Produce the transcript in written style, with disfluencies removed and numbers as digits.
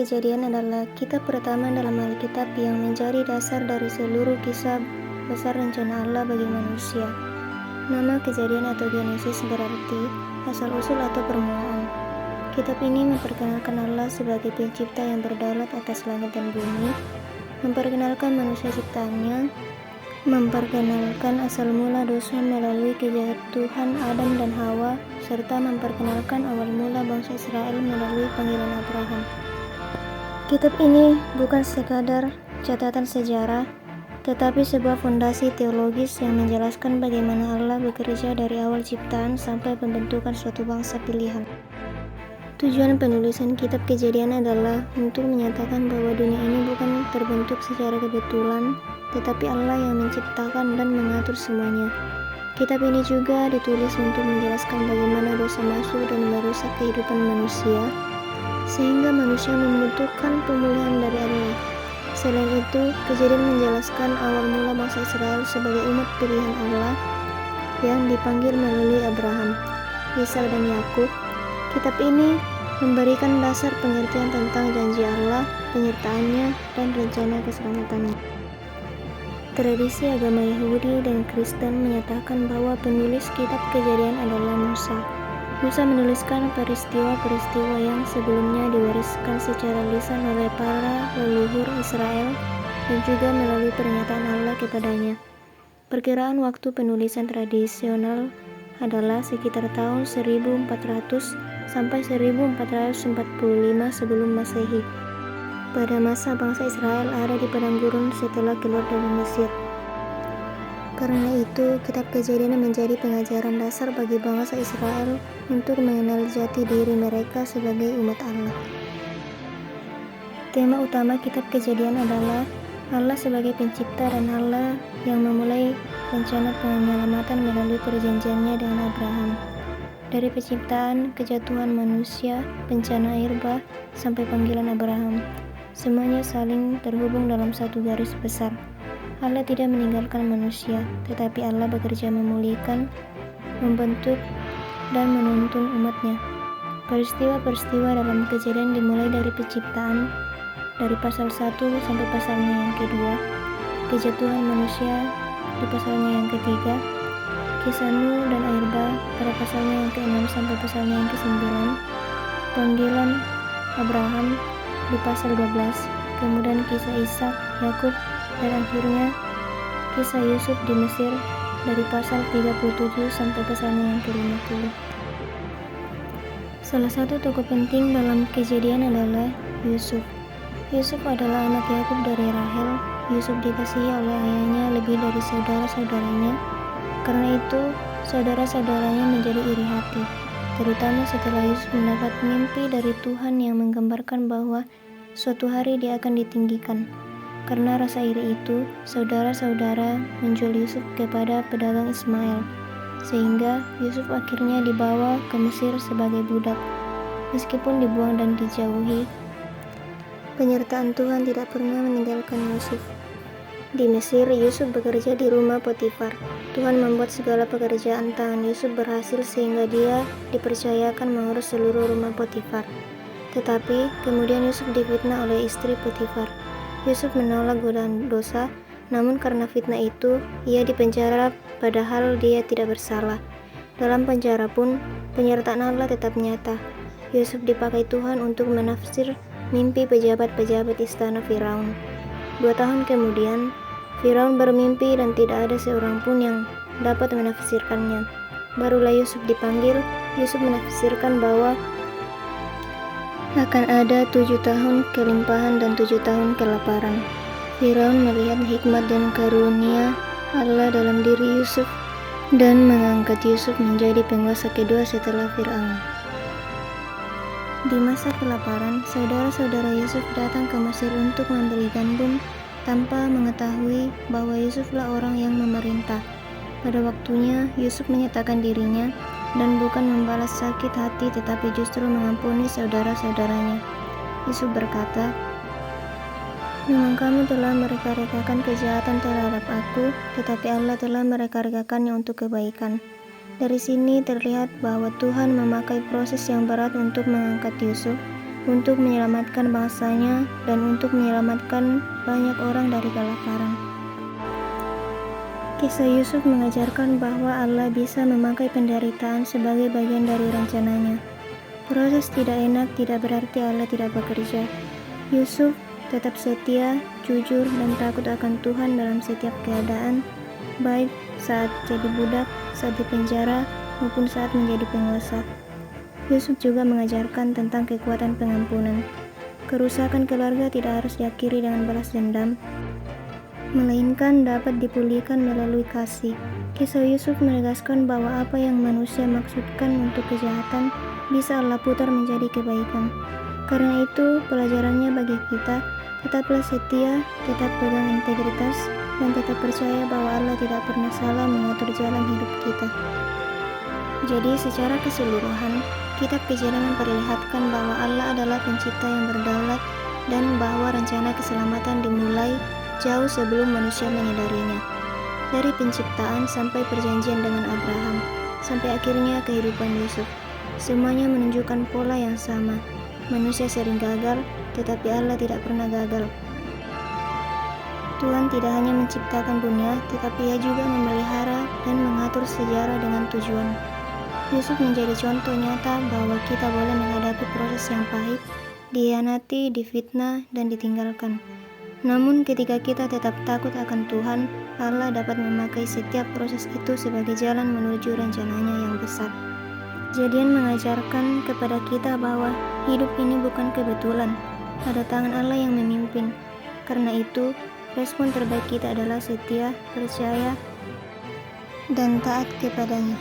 Kejadian adalah kitab pertama dalam Alkitab yang menjadi dasar dari seluruh kisah besar rencana Allah bagi manusia. Nama Kejadian atau Genesis berarti asal-usul atau permulaan. Kitab ini memperkenalkan Allah sebagai pencipta yang berdaulat atas langit dan bumi, memperkenalkan manusia ciptaannya, memperkenalkan asal mula dosa melalui kejatuhan Adam dan Hawa, serta memperkenalkan awal mula bangsa Israel melalui panggilan Abraham. Kitab ini bukan sekadar catatan sejarah, tetapi sebuah fondasi teologis yang menjelaskan bagaimana Allah bekerja dari awal ciptaan sampai pembentukan suatu bangsa pilihan. Tujuan penulisan kitab Kejadian adalah untuk menyatakan bahwa dunia ini bukan terbentuk secara kebetulan, tetapi Allah yang menciptakan dan mengatur semuanya. Kitab ini juga ditulis untuk menjelaskan bagaimana dosa masuk dan merusak kehidupan manusia, sehingga manusia membutuhkan pemulihan dari Allah. Selain itu, Kejadian menjelaskan awal mula bangsa Israel sebagai umat pilihan Allah yang dipanggil melalui Abraham, Ishak dan Yakub. Kitab ini memberikan dasar pengertian tentang janji Allah, penyertaannya, dan rencana keselamatannya. Tradisi agama Yahudi dan Kristen menyatakan bahwa penulis kitab Kejadian adalah Musa. Musa menuliskan peristiwa-peristiwa yang sebelumnya diwariskan secara lisan oleh para leluhur Israel dan juga melalui pernyataan Allah kepadanya. Perkiraan waktu penulisan tradisional adalah sekitar tahun 1400 sampai 1445 sebelum Masehi. Pada masa bangsa Israel ada di padang gurun setelah keluar dari Mesir. Karena itu, kitab Kejadian menjadi pengajaran dasar bagi bangsa Israel untuk mengenal jati diri mereka sebagai umat Allah. Tema utama kitab Kejadian adalah Allah sebagai pencipta dan Allah yang memulai rencana penyelamatan melalui perjanjiannya dengan Abraham. Dari penciptaan, kejatuhan manusia, bencana air bah, sampai panggilan Abraham, semuanya saling terhubung dalam satu garis besar. Allah tidak meninggalkan manusia, tetapi Allah bekerja memulihkan, membentuk, dan menuntun umatnya. Peristiwa-peristiwa dalam Kejadian dimulai dari penciptaan, dari pasal 1 sampai pasalnya yang kedua, kejatuhan manusia di pasalnya yang ketiga, kisah Nuh dan air bah pada pasalnya yang ke-6 sampai pasalnya yang ke-9, panggilan Abraham di pasal 12, kemudian kisah Ishak, Yakub, dan akhirnya kisah Yusuf di Mesir dari pasal 37 sampai pasalnya yang ke-50. Salah satu tokoh penting dalam Kejadian adalah Yusuf. Yusuf adalah anak Yakub dari Rahel. Yusuf dikasihi oleh ayahnya lebih dari saudara-saudaranya. Karena itu, saudara-saudaranya menjadi iri hati, terutama setelah Yusuf mendapat mimpi dari Tuhan yang menggambarkan bahwa suatu hari dia akan ditinggikan. Karena rasa iri itu, saudara-saudara menjual Yusuf kepada pedagang Ismail, sehingga Yusuf akhirnya dibawa ke Mesir sebagai budak. Meskipun dibuang dan dijauhi, penyertaan Tuhan tidak pernah meninggalkan Yusuf. Di Mesir, Yusuf bekerja di rumah Potifar. Tuhan membuat segala pekerjaan tangan Yusuf berhasil sehingga dia dipercayakan mengurus seluruh rumah Potifar. Tetapi, kemudian Yusuf difitnah oleh istri Potifar. Yusuf menolak godaan dosa, namun karena fitnah itu, ia dipenjara padahal dia tidak bersalah. Dalam penjara pun, penyertaan Allah tetap nyata. Yusuf dipakai Tuhan untuk menafsir mimpi pejabat-pejabat istana Firaun. 2 tahun kemudian, Firaun bermimpi dan tidak ada seorang pun yang dapat menafsirkannya. Barulah Yusuf dipanggil. Yusuf menafsirkan bahwa akan ada 7 tahun kelimpahan dan 7 tahun kelaparan. Firaun melihat hikmat dan karunia Allah dalam diri Yusuf dan mengangkat Yusuf menjadi penguasa kedua setelah Firaun. Di masa kelaparan, saudara-saudara Yusuf datang ke Mesir untuk membeli gandum tanpa mengetahui bahwa Yusuflah orang yang memerintah. Pada waktunya, Yusuf menyatakan dirinya dan bukan membalas sakit hati tetapi justru mengampuni saudara-saudaranya. Yusuf berkata, "Memang kamu telah mereka-rekakan kejahatan terhadap aku, tetapi Allah telah mereka-rekakannya untuk kebaikan." Dari sini terlihat bahwa Tuhan memakai proses yang berat untuk mengangkat Yusuf, untuk menyelamatkan bangsanya dan untuk menyelamatkan banyak orang dari kelaparan. Kisah Yusuf mengajarkan bahwa Allah bisa memakai penderitaan sebagai bagian dari rencananya. Proses tidak enak tidak berarti Allah tidak bekerja. Yusuf tetap setia, jujur, dan takut akan Tuhan dalam setiap keadaan, baik saat jadi budak, saat di penjara, maupun saat menjadi penguasa. Yusuf juga mengajarkan tentang kekuatan pengampunan. Kerusakan keluarga tidak harus diakhiri dengan balas dendam, melainkan dapat dipulihkan melalui kasih. Kisah Yusuf menegaskan bahwa apa yang manusia maksudkan untuk kejahatan bisa Allah putar menjadi kebaikan. Karena itu, pelajarannya bagi kita, tetaplah setia, tetap pegang integritas, dan tetap percaya bahwa Allah tidak pernah salah mengatur jalan hidup kita. Jadi, secara keseluruhan, kitab Kejadian memperlihatkan bahwa Allah adalah pencipta yang berdaulat dan bahwa rencana keselamatan dimulai jauh sebelum manusia menyadarinya. Dari penciptaan sampai perjanjian dengan Abraham, sampai akhirnya kehidupan Yusuf, semuanya menunjukkan pola yang sama. Manusia sering gagal, tetapi Allah tidak pernah gagal. Tuhan tidak hanya menciptakan dunia, tetapi Ia juga memelihara dan mengatur sejarah dengan tujuan. Yusuf menjadi contoh nyata bahwa kita boleh menghadapi proses yang pahit, dikhianati, difitnah, dan ditinggalkan. Namun ketika kita tetap takut akan Tuhan, Allah dapat memakai setiap proses itu sebagai jalan menuju rencananya yang besar. Kejadian mengajarkan kepada kita bahwa hidup ini bukan kebetulan, ada tangan Allah yang memimpin. Karena itu, respon terbaik kita adalah setia, percaya, dan taat kepadanya.